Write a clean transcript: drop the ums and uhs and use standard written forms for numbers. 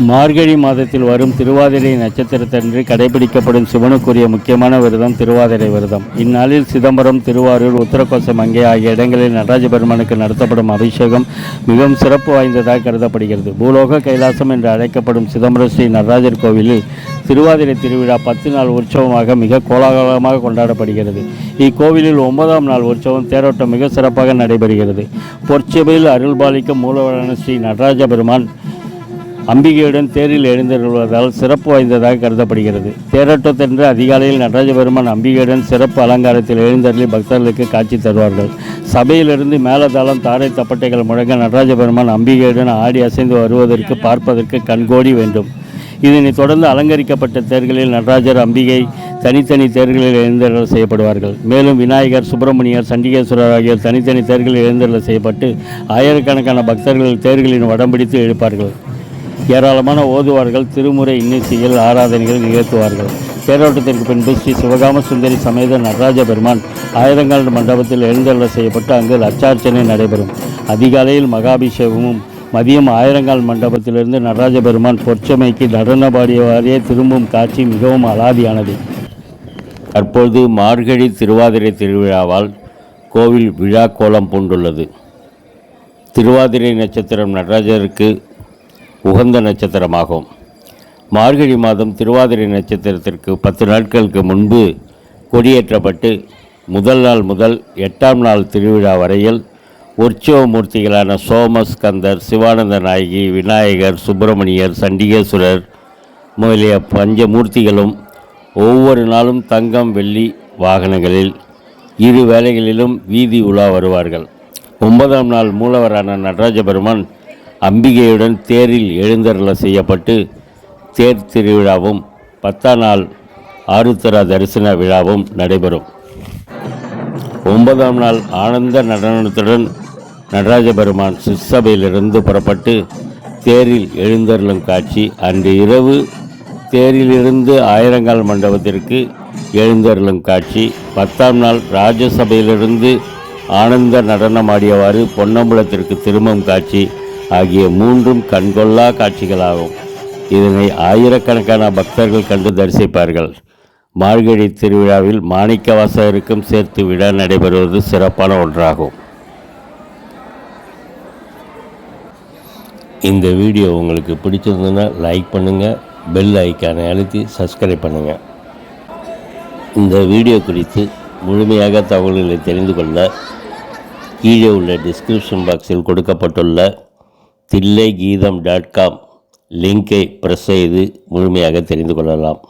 மார்கழி மாதத்தில் வரும் திருவாதிரை நட்சத்திரத்தன்று கடைபிடிக்கப்படும் சிவனுக்குரிய முக்கியமான விரதம் திருவாதிரை விரதம். இந்நாளில் சிதம்பரம், திருவாரூர், உத்தரகோசம் ஆகிய இடங்களில் நடராஜ பெருமானுக்கு நடத்தப்படும் அபிஷேகம் மிகவும் சிறப்பு வாய்ந்ததாக கருதப்படுகிறது. பூலோக கைலாசம் என்று அழைக்கப்படும் சிதம்பரம் ஸ்ரீ நடராஜர் கோவிலில் திருவாதிரை திருவிழா 10 நாள் உற்சவமாக மிக கோலாகலமாக கொண்டாடப்படுகிறது. இக்கோவிலில் 9ஆம் நாள் உற்சவம் தேரோட்டம் மிக சிறப்பாக நடைபெறுகிறது. பொற்சபையில் அருள்பாலிக்கும் மூலவரான ஸ்ரீ நடராஜ பெருமான் அம்பிகையுடன் தேரில் எழுந்தருள்வதால் சிறப்பு வாய்ந்ததாக கருதப்படுகிறது. தேரோட்டத்தன்று அதிகாலையில் நடராஜ பெருமான் அம்பிகையுடன் சிறப்பு அலங்காரத்தில் எழுந்தருளி பக்தர்களுக்கு காட்சி தருவார்கள். சபையிலிருந்து மேலதாளம், தாரை, தப்பட்டைகள் முழங்க நடராஜ பெருமான் அம்பிகையுடன் ஆடி அசைந்து வருவதற்கு பார்ப்பதற்கு கண்கோடி வேண்டும். இதனைத் தொடர்ந்து அலங்கரிக்கப்பட்ட தேர்களில் நடராஜர், அம்பிகை தனித்தனி தேர்களில் எழுந்தருள செய்யப்படுவார்கள். மேலும் விநாயகர், சுப்பிரமணியர், சண்டிகேஸ்வரர் ஆகியோர் தனித்தனி தேர்களில் எழுந்தருள செய்யப்பட்டு ஆயிரக்கணக்கான பக்தர்கள் தேர்களின் வடம் பிடித்து இழுப்பார்கள். ஏராளமான ஓதுவார்கள் திருமுறை இன்னிசையில் ஆராதனைகள் நிகழ்த்துவார்கள். தேரோட்டத்திற்கு பின்பு ஸ்ரீ சிவகாம சுந்தரி சமேத நடராஜ பெருமான் ஆயிரங்கால் மண்டபத்தில் எழுந்தருள செய்யப்பட்டு அங்கு லட்சார்ச்சனை நடைபெறும். அதிகாலையில் மகாபிஷேகமும் மதியம் ஆயிரங்கால் மண்டபத்திலிருந்து நடராஜ பெருமான் பொற்சமைக்கு நடனபாடியவாறே திரும்பும் காட்சி மிகவும் அலாதியானது. தற்பொழுது மார்கழி திருவாதிரை திருவிழாவால் கோவில் விழா கோலம் பூண்டுள்ளது. திருவாதிரை நட்சத்திரம் நடராஜருக்கு உகந்த நட்சத்திரமாகும். மார்கழி மாதம் திருவாதிரை நட்சத்திரத்திற்கு 10 நாட்களுக்கு முன்பு கொடியேற்றப்பட்டு முதல் நாள் முதல் 8ஆம் நாள் திருவிழா வரையில் உற்சவ மூர்த்திகளான சோமஸ்கந்தர், சிவானந்த நாயகி, விநாயகர், சுப்பிரமணியர், சண்டிகேஸ்வரர் முதலிய பஞ்சமூர்த்திகளும் ஒவ்வொரு நாளும் தங்கம், வெள்ளி வாகனங்களில் இரு வேளைகளிலும் வீதி உலா வருவார்கள். 9ஆம் நாள் மூலவரான நடராஜ பெருமான் அம்பிகையுடன் தேரில் எழுந்தருள செய்யப்பட்டு தேர் திருவிழாவும் 10ஆம் நாள் ஆருத்ரா தரிசன விழாவும் நடைபெறும். 9ஆம் நாள் ஆனந்த நடனத்துடன் நடராஜ பெருமான் சிற்சபையிலிருந்து புறப்பட்டு தேரில் எழுந்தருளும் காட்சி அன்று இரவு தேரிலிருந்து ஆயிரங்கால் மண்டபத்திற்கு எழுந்தருளும் காட்சி, 10ஆம் நாள் ராஜசபையிலிருந்து ஆனந்த நடனமாடியவாறு பொன்னம்பலத்திற்கு திரும்பும் காட்சி ஆகிய 3ம் கண்கொள்ளா காட்சிகளாகும். இதனை ஆயிரக்கணக்கான பக்தர்கள் கண்டு தரிசிப்பார்கள். மார்கழி திருவிழாவில் மாணிக்க வாசகருக்கும் சேர்த்து விழா நடைபெறுவது சிறப்பான ஒன்றாகும். இந்த வீடியோ உங்களுக்கு பிடிச்சிருந்ததுன்னா லைக் பண்ணுங்கள், பெல் ஐக்கானை அழுத்தி சப்ஸ்கிரைப் பண்ணுங்கள். இந்த வீடியோ குறித்து முழுமையாக தகவல்களை தெரிந்து கொள்ள கீழே உள்ள டிஸ்கிரிப்ஷன் பாக்ஸில் கொடுக்கப்பட்டுள்ள tilleggeetham.com லிங்கை பிரஸ் செய்து முழுமையாக தெரிந்து கொள்ளலாம்.